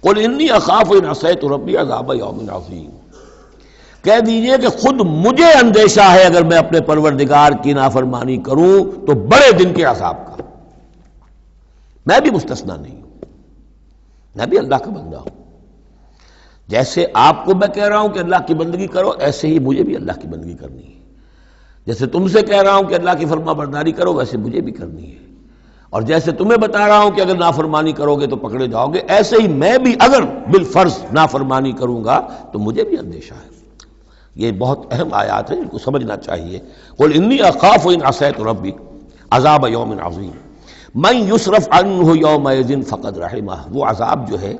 قل انی اخاف ان عصیت ربی عذاب یوم عظیم، کہہ دیجئے کہ خود مجھے اندیشہ ہے اگر میں اپنے پروردگار کی نافرمانی کروں تو بڑے دن کے عذاب کا۔ میں بھی مستثنیٰ نہیں ہوں، میں بھی اللہ کا بندہ ہوں۔ جیسے آپ کو میں کہہ رہا ہوں کہ اللہ کی بندگی کرو، ایسے ہی مجھے بھی اللہ کی بندگی کرنی ہے۔ جیسے تم سے کہہ رہا ہوں کہ اللہ کی فرما برداری کرو، ویسے مجھے بھی کرنی ہے۔ اور جیسے تمہیں بتا رہا ہوں کہ اگر نافرمانی کرو گے تو پکڑے جاؤ گے، ایسے ہی میں بھی اگر بالفرض نافرمانی کروں گا تو مجھے بھی اندیشہ ہے۔ یہ بہت اہم آیات ہیں، ان کو سمجھنا چاہیے۔ قل انی اخاف ان عصیت ربی عذاب یوم عظیم من یصرف عنہ یومئذ فقد رحمہ، وہ عذاب جو ہے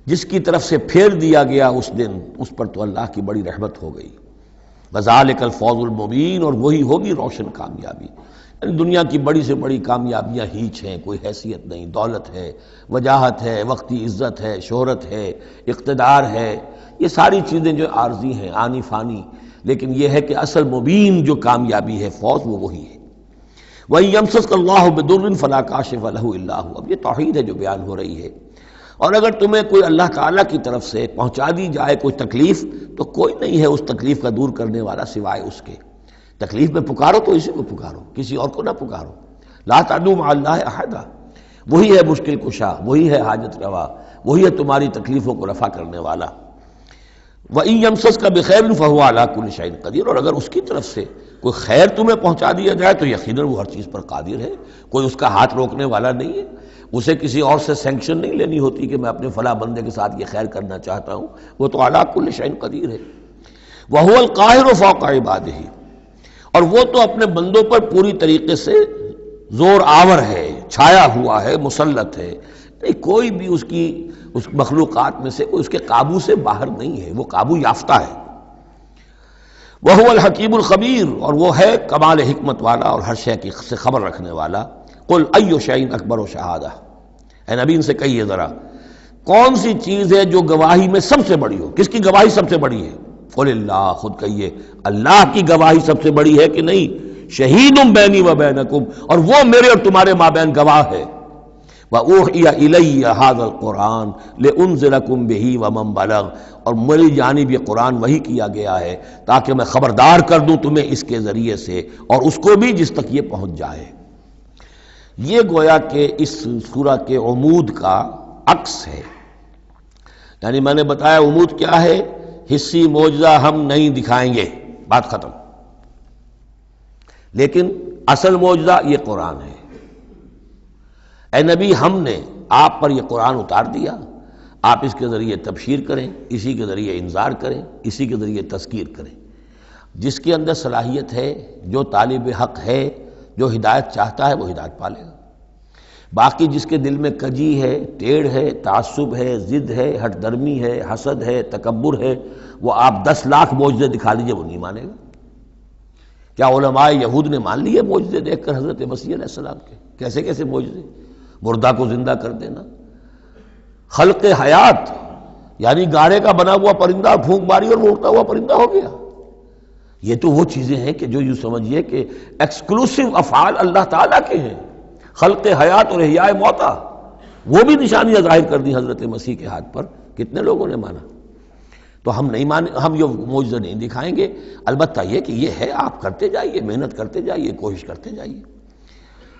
جس کی طرف سے پھیر دیا گیا اس دن، اس پر تو اللہ کی بڑی رحمت ہو گئی۔ وذالک الفوز المبین، اور وہی ہوگی روشن کامیابی۔ یعنی دنیا کی بڑی سے بڑی کامیابیاں ہیچ ہیں، کوئی حیثیت نہیں، دولت ہے، وجاہت ہے، وقتی عزت ہے، شہرت ہے، اقتدار ہے، یہ ساری چیزیں جو عارضی ہیں، آنی فانی، لیکن یہ ہے کہ اصل مبین جو کامیابی ہے، فوز، وہ وہی ہے۔ وَإِن يَمْسَسْكَ اللَّهُ بِضُرٍّ فَلَا كَاشِفَ لَهُ إِلَّا هُوَ، اب یہ توحید ہے جو بیان ہو رہی ہے۔ اور اگر تمہیں کوئی اللہ تعالیٰ کی طرف سے پہنچا دی جائے کوئی تکلیف، تو کوئی نہیں ہے اس تکلیف کا دور کرنے والا سوائے اس کے۔ تکلیف میں پکارو تو اسی کو پکارو، کسی اور کو نہ پکارو۔ لا تدعوا مع اللہ احدا، وہی ہے مشکل کشا، وہی ہے حاجت روا، وہی ہے تمہاری تکلیفوں کو رفع کرنے والا۔ وَإِن يَمْسَسْكَ بِخَيْرٍ فَهُوَ عَلَىٰ كُلِّ شَيْءٍ قَدِيرٌ، اور اگر اس کی طرف سے کوئی خیر تمہیں پہنچا دیا جائے تو یقیناً وہ ہر چیز پر قادر ہے، کوئی اس کا ہاتھ روکنے والا نہیں ہے۔ اسے کسی اور سے سینکشن نہیں لینی ہوتی کہ میں اپنے فلاں بندے کے ساتھ یہ خیر کرنا چاہتا ہوں، وہ تو عَلَىٰ كُلِّ شَيْءٍ قدیر ہے۔ وَهُوَ الْقَاهِرُ فَوْقَ عِبَادِهِ، اور وہ تو اپنے بندوں پر پوری طریقے سے زور آور ہے، چھایا ہوا ہے، مسلط ہے، کوئی بھی اس مخلوقات میں سے کوئی اس کے قابو سے باہر نہیں ہے، وہ قابو یافتہ ہے۔ وَهُوَ الْحَكِيمُ الْخَبِيرُ، اور وہ ہے کمال حکمت والا اور ہر شے کی سے خبر رکھنے والا۔ قُلْ أَيُّ شَيْءٍ أَكْبَرُ شَهَادَةٍ، اے نبی ان سے کہیے ذرا کون سی چیز ہے جو گواہی میں سب سے بڑی ہو؟ کس کی گواہی سب سے بڑی ہے؟ قُلِ اللَّهُ، خود کہیے اللہ کی گواہی سب سے بڑی ہے کہ نہیں؟ شَهِيدٌ بَيْنِي وَبَيْنَكُمْ، اور وہ میرے اور تمہارے مابین گواہ ہے۔ وَأُوحِيَ إِلَيَّ هَذَا الْقُرْآنُ لِأُنذِرَكُم بِهِ وَمَن بَلَغَ، اور میری جانب یہ قرآن وحی کیا گیا ہے تاکہ میں خبردار کر دوں تمہیں اس کے ذریعے سے، اور اس کو بھی جس تک یہ پہنچ جائے۔ یہ گویا کہ اس سورہ کے عمود کا عکس ہے۔ یعنی میں نے بتایا عمود کیا ہے، حصی معجزہ ہم نہیں دکھائیں گے، بات ختم۔ لیکن اصل معجزہ یہ قرآن ہے۔ اے نبی، ہم نے آپ پر یہ قرآن اتار دیا، آپ اس کے ذریعے تبشیر کریں، اسی کے ذریعے انذار کریں، اسی کے ذریعے تذکیر کریں۔ جس کے اندر صلاحیت ہے، جو طالب حق ہے، جو ہدایت چاہتا ہے، وہ ہدایت پالے گا۔ باقی جس کے دل میں کجی ہے، ٹیڑھ ہے، تعصب ہے، ضد ہے، ہٹ درمی ہے، حسد ہے، تکبر ہے، وہ آپ 10 لاکھ معجزے دکھا لیجئے، وہ نہیں مانے گا۔ کیا علماء یہود نے مان لیے معجزے دیکھ کر حضرت مسیح علیہ السلام کے؟ کیسے کیسے معجزے، مردہ کو زندہ کر دینا، خلق حیات، یعنی گارے کا بنا ہوا پرندہ پھونک ماری اور وہ اڑتا ہوا پرندہ ہو گیا۔ یہ تو وہ چیزیں ہیں کہ جو یوں سمجھیے کہ ایکسکلوسیو افعال اللہ تعالیٰ کے ہیں، خلق حیات اور احیاء موتا، وہ بھی نشانیاں ظاہر کر دی حضرت مسیح کے ہاتھ پر، کتنے لوگوں نے مانا؟ تو ہم نہیں مانے، ہم یہ معجزہ نہیں دکھائیں گے۔ البتہ یہ کہ یہ ہے، آپ کرتے جائیے، محنت کرتے جائیے، کوشش کرتے جائیے۔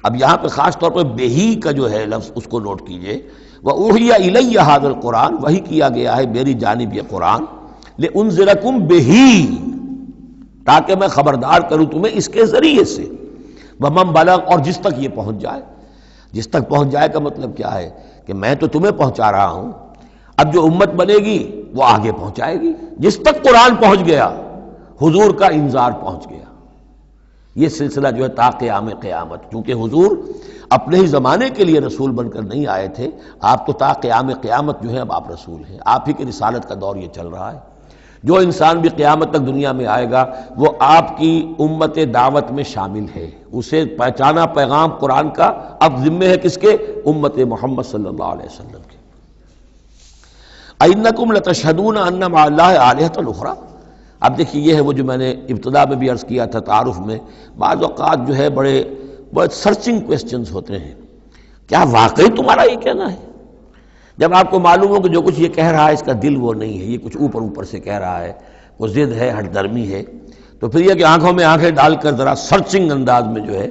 اب یہاں پہ خاص طور پر بہی کا جو ہے لفظ، اس کو نوٹ کیجئے۔ وَأُوحِيَ إِلَيَّ هَذَا الْقُرْآنُ، وحی کیا گیا ہے میری جانب یہ قرآن، لِأُنذِرَكُم بِهِ، تاکہ میں خبردار کروں تمہیں اس کے ذریعے سے، وَمَن بَلَغَ، اور جس تک یہ پہنچ جائے۔ جس تک پہنچ جائے کا مطلب کیا ہے کہ میں تو تمہیں پہنچا رہا ہوں، اب جو امت بنے گی وہ آگے پہنچائے گی۔ جس تک قرآن پہنچ گیا، حضور کا انذار پہنچ گیا۔ یہ سلسلہ جو ہے تا قیام قیامت، چونکہ حضور اپنے ہی زمانے کے لیے رسول بن کر نہیں آئے تھے، آپ تو تا قیام قیامت جو ہے اب آپ رسول ہیں، آپ ہی کی رسالت کا دور یہ چل رہا ہے۔ جو انسان بھی قیامت تک دنیا میں آئے گا وہ آپ کی امت دعوت میں شامل ہے، اسے پہچانا پیغام قرآن کا اب ذمہ ہے کس کے؟ امت محمد صلی اللہ علیہ وسلم کے۔ اَإِنَّكُمْ لَتَشْهَدُونَ أَنَّ مَعَ اللَّهِ آلِهَةً أُخْرَىٰ، اب دیکھیے یہ ہے وہ جو میں نے ابتدا میں بھی عرض کیا تھا تعارف میں، بعض اوقات جو ہے بڑے سرچنگ کویسچنز ہوتے ہیں، کیا واقعی تمہارا یہ کہنا ہے؟ جب آپ کو معلوم ہو کہ جو کچھ یہ کہہ رہا ہے اس کا دل وہ نہیں ہے، یہ کچھ اوپر اوپر سے کہہ رہا ہے، وہ ضد ہے، ہٹ درمی ہے، تو پھر یہ کہ آنکھوں میں آنکھیں ڈال کر ذرا سرچنگ انداز میں جو ہے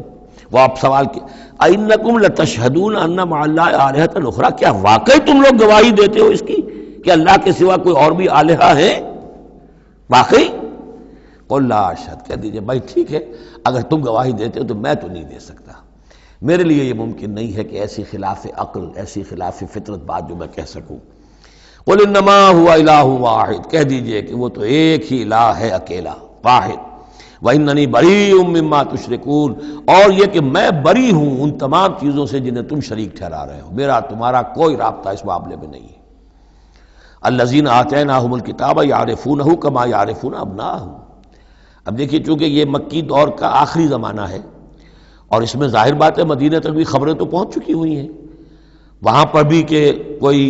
وہ آپ سوال کی اَإِنَّكُمْ لَتَشْهَدُونَ أَنَّ مَعَ اللَّهِ آلِهَةً أُخْرَىٰ، کیا واقعی تم لوگ گواہی دیتے ہو اس کی کہ اللہ کے سوا کوئی اور بھی آلہہ ہیں؟ واقعی؟ قُل لَا أَشْهَدُ، کہہ دیجئے بھائی ٹھیک ہے، اگر تم گواہی دیتے ہو تو میں تو نہیں دے سکتا، میرے لیے یہ ممکن نہیں ہے کہ ایسی خلاف عقل، ایسی خلاف فطرت بات جو میں کہہ سکوں۔ قُلْ إِنَّمَا هُوَ إِلَٰهٌ وَاحِدٌ، کہہ دیجئے کہ وہ تو ایک ہی الہ ہے، اکیلا، واحد۔ وَإِنَّنِي بَرِيءٌ مِّمَّا تُشْرِكُونَ، اور یہ کہ میں بری ہوں ان تمام چیزوں سے جنہیں تم شریک ٹھہرا رہے ہو، میرا تمہارا کوئی رابطہ اس معاملے میں نہیں ہے۔ الَّذِينَ آتَيْنَاهُمُ الْكِتَابَ يَعْرِفُونَهُ كَمَا يَعْرِفُونَ أَبْنَاءَهُمْ۔ اب دیکھیے چونکہ یہ مکی دور کا آخری زمانہ ہے اور اس میں ظاہر بات ہے مدینہ تک بھی خبریں تو پہنچ چکی ہوئی ہیں، وہاں پر بھی کہ کوئی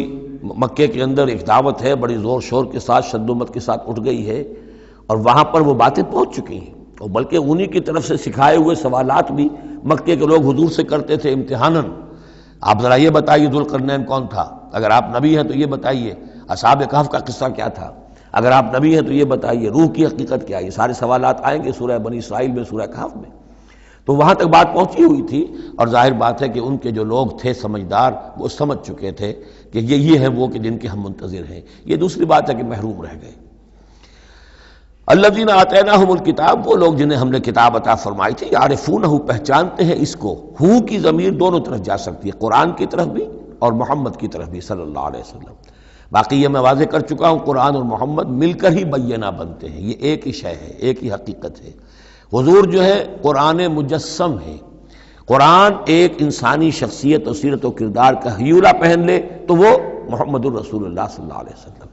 مکے کے اندر ایک دعوت ہے بڑی زور شور کے ساتھ، شد و مت کے ساتھ اٹھ گئی ہے، اور وہاں پر وہ باتیں پہنچ چکی ہیں، اور بلکہ انہی کی طرف سے سکھائے ہوئے سوالات بھی مکے کے لوگ حضور سے کرتے تھے امتحاناً۔ آپ ذرا یہ بتائیے ذوالقرنین کون تھا، اگر آپ نبی ہیں تو یہ بتائیے، اصحاب کہف کا قصہ کیا تھا، اگر آپ نبی ہیں تو یہ بتائیے، روح کی حقیقت کیا ہے، یہ سارے سوالات آئیں گے سورہ بنی اسرائیل میں، سورہ کہف میں۔ تو وہاں تک بات پہنچی ہوئی تھی، اور ظاہر بات ہے کہ ان کے جو لوگ تھے سمجھدار وہ سمجھ چکے تھے کہ یہ ہیں وہ کہ جن کے ہم منتظر ہیں۔ یہ دوسری بات ہے کہ محروم رہ گئے۔ الذین آتیناہم الکتاب، وہ لوگ جنہیں ہم نے کتاب عطا فرمائی تھی، یعرفونہ، پہچانتے ہیں اس کو، ہو کی ضمیر دونوں طرف جا سکتی ہے، قرآن کی طرف بھی اور محمد کی طرف بھی صلی اللہ علیہ وسلم۔ باقی یہ میں واضح کر چکا ہوں، قرآن اور محمد مل کر ہی بینہ بنتے ہیں، یہ ایک ہی شے ہے، ایک ہی حقیقت ہے۔ حضور جو ہے قرآن مجسم ہے، قرآن ایک انسانی شخصیت اور سیرت و کردار کا ہیولہ پہن لے تو وہ محمد الرسول اللہ صلی اللہ علیہ وسلم،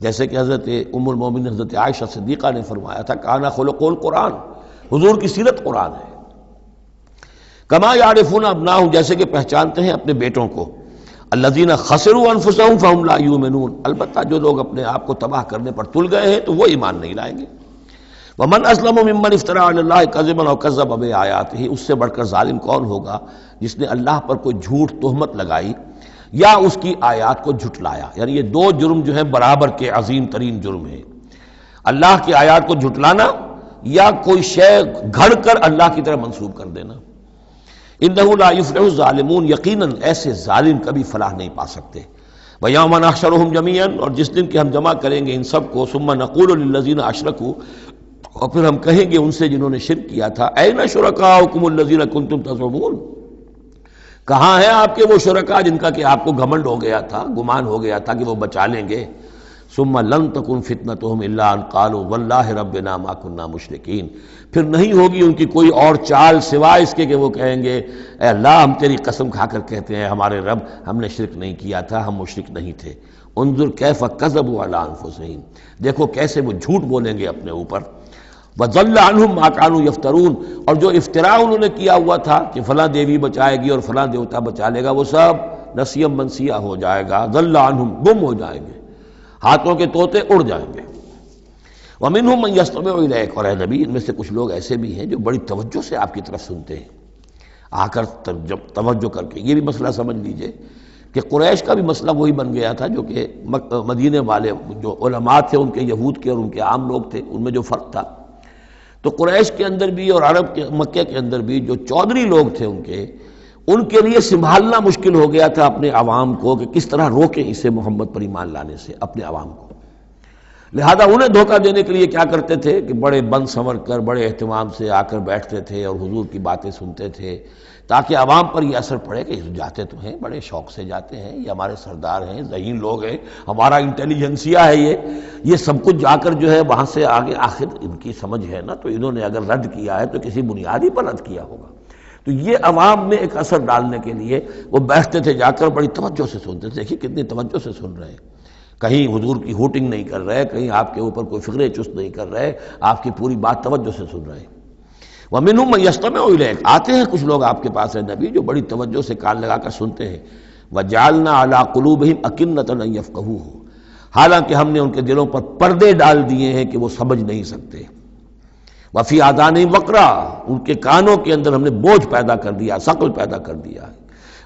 جیسے کہ حضرت ام المومنین حضرت عائشہ صدیقہ نے فرمایا تھا کان خلق القرآن، حضور کی سیرت قرآن ہے۔ کما یعرفون ابناءہم، جیسے کہ پہچانتے ہیں اپنے بیٹوں کو۔ الذین خسروا انفسہم فہم لا یؤمنون، البتہ جو لوگ اپنے آپ کو تباہ کرنے پر تل گئے ہیں تو وہ ایمان نہیں لائیں گے۔ ومن اسلم ممن افترى علی اللہ کذبا او کذب بآیاتہ، اس سے بڑھ کر ظالم کون ہوگا جس نے اللہ پر کوئی جھوٹ تہمت لگائی یا اس کی آیات کو جھٹلایا۔ یعنی یہ دو جرم جو ہیں برابر کے عظیم ترین جرم ہیں، اللہ کی آیات کو جھٹلانا یا کوئی شے گھڑ کر اللہ کی طرف منسوب کر دینا۔ انہ لا یفلح الظالمون، یقیناً ایسے ظالم کبھی فلاح نہیں پا سکتے۔ ویوم نحشرہم جمیعا، اور جس دن کہ ہم جمع کریں گے ان سب کو، ثم نقول للذین اشرکوا، اور پھر ہم کہیں گے ان سے جنہوں نے شرک کیا تھا، این شرکاؤکم الذین کنتم تزعمون، کہاں ہیں آپ کے وہ شرکاء جن کا کہ آپ کو گھمنڈ ہو گیا تھا، گمان ہو گیا تھا کہ وہ بچا لیں گے۔ ثم لن تکن فتنتہم الا ان قالوا واللہ ربنا ما کنا مشرکین، پھر نہیں ہوگی ان کی کوئی اور چال سوائے اس کے کہ وہ کہیں گے اے اللہ ہم تیری قسم کھا کر کہتے ہیں ہمارے رب ہم نے شرک نہیں کیا تھا، ہم مشرک نہیں تھے۔ انظر کیف کذبوا علی انفسہم، دیکھو کیسے وہ جھوٹ بولیں گے اپنے اوپر۔ وَضَلَّ عَنْهُمْ مَا كَانُوا يَفْتَرُونَ، اور جو افتراء انہوں نے کیا ہوا تھا کہ فلاں دیوی بچائے گی اور فلاں دیوتا بچا لے گا، وہ سب نسیم منسیہ ہو جائے گا، ضل عنہم، گم ہو جائیں گے، ہاتھوں کے طوطے اڑ جائیں گے۔ وَمِنْهُمْ مَنْ يَسْتَمِعُ إِلَيْكَ، اور اے نبی ان میں سے کچھ لوگ ایسے بھی ہیں جو بڑی توجہ سے آپ کی طرف سنتے ہیں، آ کر توجہ کر کے۔ یہ بھی مسئلہ سمجھ لیجئے کہ قریش کا بھی مسئلہ وہی بن گیا تھا جو کہ مدینے والے جو علماء تھے ان کے، یہود کے اور ان کے عام لوگ تھے، ان میں جو فرق تھا۔ تو قریش کے اندر بھی اور عرب کے مکہ کے اندر بھی جو چودھری لوگ تھے ان کے لیے سنبھالنا مشکل ہو گیا تھا اپنے عوام کو کہ کس طرح روکیں اسے محمد پر ایمان لانے سے اپنے عوام کو۔ لہذا انہیں دھوکہ دینے کے لیے کیا کرتے تھے کہ بڑے بند سنور کر بڑے اہتمام سے آ کر بیٹھتے تھے اور حضور کی باتیں سنتے تھے، تاکہ عوام پر یہ اثر پڑے کہ جاتے تو ہیں، بڑے شوق سے جاتے ہیں، یہ ہمارے سردار ہیں، ذہین لوگ ہیں، ہمارا انٹیلیجنسیہ ہے، یہ سب کچھ جا کر جو ہے وہاں سے آگے آخر ان کی سمجھ ہے نا، تو انہوں نے اگر رد کیا ہے تو کسی بنیادی پر رد کیا ہوگا۔ تو یہ عوام میں ایک اثر ڈالنے کے لیے وہ بیٹھتے تھے جا کر، بڑی توجہ سے سنتے تھے۔ دیکھیے کتنی توجہ سے سن رہے ہیں، کہیں حضور کی ہوٹنگ نہیں کر رہے، کہیں آپ کے اوپر کوئی فکرے چست نہیں کر رہے، آپ کی پوری بات توجہ سے سن رہے ہیں۔ وَمِنْهُمْ مَن يَسْتَمِعُ إِلَيْكَ، آتے ہیں کچھ لوگ آپ کے پاس ہیں نبی جو بڑی توجہ سے کان لگا کر سنتے ہیں۔ وَجَعَلْنَا عَلَىٰ قُلُوبِهِمْ أَكِنَّةً أَن يَفْقَهُوهُ، حالانکہ ہم نے ان کے دلوں پر پردے ڈال دیے ہیں کہ وہ سمجھ نہیں سکتے۔ وفی آذانہم وقرا، ان کے کانوں کے اندر ہم نے بوجھ پیدا کر دیا، ثقل پیدا کر دیا ہے۔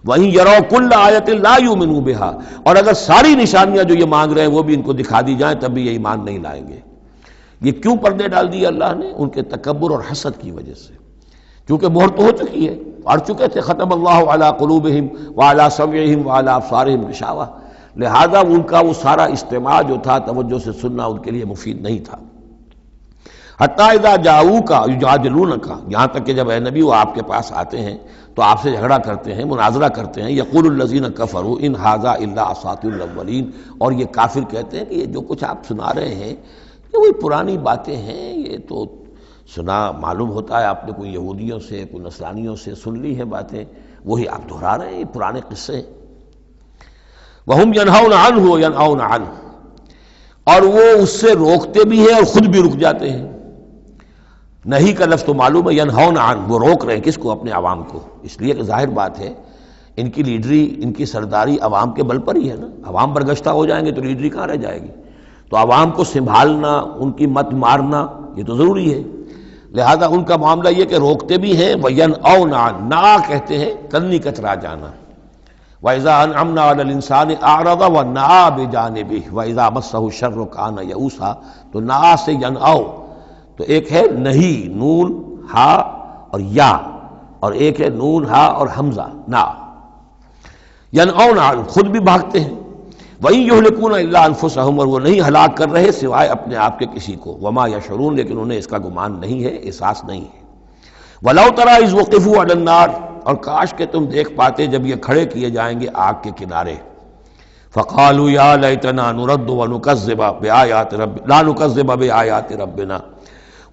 وَإِن يَرَوْا كُلَّ آیَةٍ لَا يُؤْمِنُوا بِهَا، اور اگر ساری نشانیاں جو یہ مانگ رہے ہیں وہ بھی ان کو دکھا دی جائیں تب بھی یہ ایمان نہیں لائیں گے۔ یہ کیوں پردے ڈال دیے اللہ نے؟ ان کے تکبر اور حسد کی وجہ سے، کیونکہ مہر تو ہو چکی ہے، پڑھ چکے تھے ختم اللہ علی قلوبہم وعلی سمعہم وعلی ابصارہم غشاوہ، لہذا ان کا وہ سارا استماع جو تھا، توجہ سے سننا ان کے لیے مفید نہیں تھا۔ حتیٰ اذا جاؤوک یجادلونک، یہاں تک کہ جب اے نبی وہ آپ کے پاس آتے ہیں تو آپ سے جھگڑا کرتے ہیں، مناظرہ کرتے ہیں، یقول الذین کفروا ان ھذا الا اساطیر الاولین، اور یہ کافر کہتے ہیں کہ یہ جو کچھ آپ سنا رہے ہیں یہ وہی پرانی باتیں ہیں، یہ تو سنا معلوم ہوتا ہے آپ نے کوئی یہودیوں سے کوئی نصرانیوں سے سن لی ہے باتیں، وہی آپ دہرا رہے ہیں، یہ پرانے قصے ہیں۔ وہم ینہون عنہ وینأون عنہ، اور وہ اس سے روکتے بھی ہیں اور خود بھی رک جاتے ہیں۔ نہیں کا لفظ تو معلوم ہے، ینہون عنہ، وہ روک رہے ہیں کس کو؟ اپنے عوام کو، اس لیے کہ ظاہر بات ہے ان کی لیڈری، ان کی سرداری عوام کے بل پر ہی ہے نا، عوام برگشتہ ہو جائیں گے تو لیڈری کہاں رہ جائے گی؟ تو عوام کو سنبھالنا، ان کی مت مارنا یہ تو ضروری ہے، لہذا ان کا معاملہ یہ کہ روکتے بھی ہیں۔ وَيَنْأَوْنَ عَنْهُ، نا کہتے ہیں کنی کترا جانا۔ وَإِذَا أَنْعَمْنَا عَلَى الْإِنسَانِ أَعْرَضَ وَنَأَىٰ بِجَانِبِهِ وَإِذَا مَسَّهُ الشَّرُّ كَانَ يَئُوسًا، تو نا سے ینعو، تو ایک ہے نہیں نون ہا اور یا، اور ایک ہے نون ہا اور حمزہ نا، ینعون عنہ، خود بھی بھاگتے ہیں۔ وَإِن يُهْلِكُونَ إِلَّا أَنفُسَهُمْ، اور وہ نہیں ہلاک کر رہے سوائے اپنے آپ کے کسی کو، وما یشعرون، لیکن انہیں اس کا گمان نہیں ہے، احساس نہیں ہے۔ وَلَوْ تَرَىٰ إِذْ وُقِفُوا عَلَى النَّارِ، اور کاش کہ تم دیکھ پاتے جب یہ کھڑے کیے جائیں گے آگ کے کنارے۔ فَقَالُوا يَا لَيْتَنَا نُرَدُّ وَنُكَذِّبَ بِآيَاتِ رَبِّنَا لَا نُكَذِّبَ بِآيَاتِ رَبِّنَا،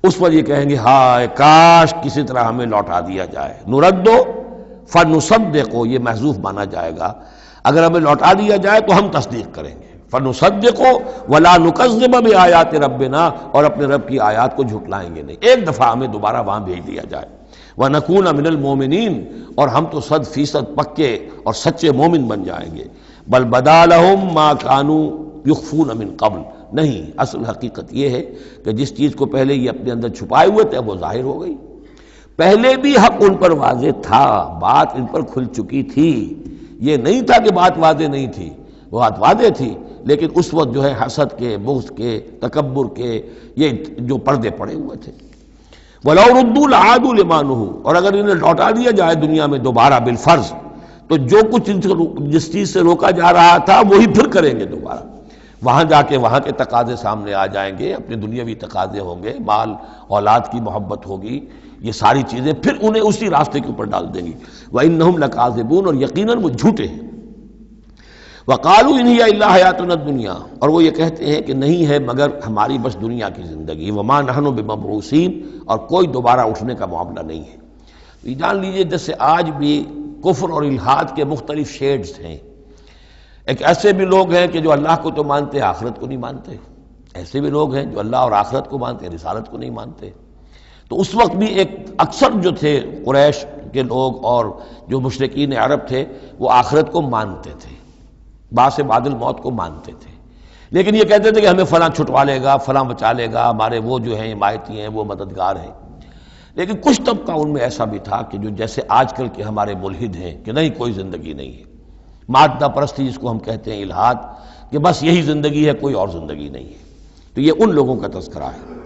اس پر یہ کہیں گے ہائے کاش کسی طرح ہمیں لوٹا دیا جائے۔ نُرَدُّ فَنُصَدِّقُ، یہ محذوف مانا جائے گا، اگر ہمیں لوٹا دیا جائے تو ہم تصدیق کریں گے۔ فَنُصَدِّقُ وَلَا نُكَذِّبَ بِآيَاتِ رَبِّنَا، اور اپنے رب کی آیات کو جھٹلائیں گے نہیں، ایک دفعہ ہمیں دوبارہ وہاں بھیج دیا جائے۔ وَنَكُونَ مِنَ الْمُؤْمِنِينَ، اور ہم تو 100% پکے اور سچے مومن بن جائیں گے۔ بل بدا لَهُم مَا كَانُوا يُخْفُونَ مِن قَبْلُ، نہیں، اصل حقیقت یہ ہے کہ جس چیز کو پہلے یہ اپنے اندر چھپائے ہوئے تھے وہ ظاہر ہو گئی۔ پہلے بھی حق ان پر واضح تھا، بات ان پر کھل چکی تھی، یہ نہیں تھا کہ بات واضح نہیں تھی، وہ بات واضح تھی، لیکن اس وقت جو ہے حسد کے، بغض کے، تکبر کے یہ جو پردے پڑے ہوئے تھے۔ وَلَوْ رُدُّوا لَعَادُوا لِمَا نُهُوا، اور اگر انہیں لوٹا دیا جائے دنیا میں دوبارہ بالفرض، تو جو کچھ جس چیز سے روکا جا رہا تھا وہی پھر کریں گے دوبارہ، وہاں جا کے وہاں کے تقاضے سامنے آ جائیں گے، اپنے دنیاوی تقاضے ہوں گے، مال اولاد کی محبت ہوگی، یہ ساری چیزیں پھر انہیں اسی راستے کے اوپر ڈال دیں گی۔ وَإِنَّهُمْ لَكَاذِبُونَ، اور یقیناً وہ جھوٹے ہیں۔ وَقَالُوا إِنْ هِيَ إِلَّا حَيَاتُنَا الدُّنْيَا، اور وہ یہ کہتے ہیں کہ نہیں ہے مگر ہماری بس دنیا کی زندگی، وَمَا نَحْنُ بِمَبْعُوثِينَ، اور کوئی دوبارہ اٹھنے کا معاملہ نہیں ہے۔ یہ جان لیجئے جیسے آج بھی کفر اور الحاد کے مختلف شیڈز ہیں، ایک ایسے بھی لوگ ہیں کہ جو اللہ کو تو مانتے ہیں آخرت کو نہیں مانتے، ایسے بھی لوگ ہیں جو اللہ اور آخرت کو مانتے ہیں رسالت کو نہیں مانتے۔ تو اس وقت بھی ایک اکثر جو تھے قریش کے لوگ اور جو مشرکین عرب تھے وہ آخرت کو مانتے تھے، بعث بعد الموت کو مانتے تھے، لیکن یہ کہتے تھے کہ ہمیں فلاں چھٹوا لے گا، فلاں بچا لے گا، ہمارے وہ جو ہیں حمایتی ہیں، وہ مددگار ہیں۔ لیکن کچھ طبقہ ان میں ایسا بھی تھا کہ جو جیسے آج کل کے ہمارے ملحد ہیں کہ نہیں کوئی زندگی نہیں ہے، مادہ پرستی جس کو ہم کہتے ہیں الحاد، کہ بس یہی زندگی ہے، کوئی اور زندگی نہیں ہے۔ تو یہ ان لوگوں کا تذکرہ ہے۔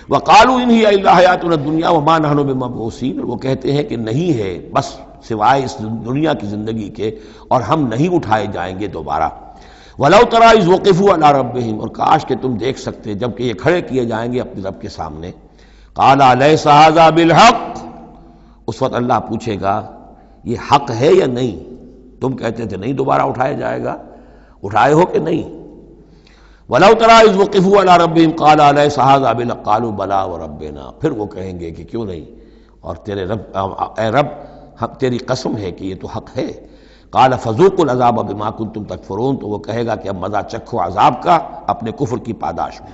وَقَالُوا إِنْ هِيَ إِلَّا حَيَاتُنَا الدُّنْيَا وَمَا نَحْنُ بِمَبْعُوثِينَ، وہ کہتے ہیں کہ نہیں ہے بس سوائے اس دنیا کی زندگی کے، اور ہم نہیں اٹھائے جائیں گے دوبارہ۔ وَلَوْ تَرَىٰ إِذْ وُقِفُوا عَلَىٰ رَبِّهِمْ، اور کاش کہ تم دیکھ سکتے جب کہ یہ کھڑے کیے جائیں گے اپنے رب کے سامنے۔ قَالَ أَلَيْسَ هَٰذَا بِالْحَقِّ، اس وقت اللہ پوچھے گا یہ حق ہے یا نہیں؟ تم کہتے تھے نہیں دوبارہ اٹھایا جائے گا، اٹھائے ہو کہ نہیں؟ وَلَوْ تَرَىٰ إِذْ وُقِفُوا عَلَىٰ رَبِّهِمْ قَالَ أَلَيْسَ هَٰذَا بِالْحَقِّ قَالُوا بَلَىٰ وَرَبِّنَا، پھر وہ کہیں گے کہ کیوں نہیں، اور تیرے رب، اے رب تیری قسم ہے کہ یہ تو حق ہے۔ قَالَ فَذُوقُوا الْعَذَابَ بِمَا كُنتُمْ تَكْفُرُونَ، تو وہ کہے گا کہ اب مزہ چکھو عذاب کا اپنے کفر کی پاداش میں۔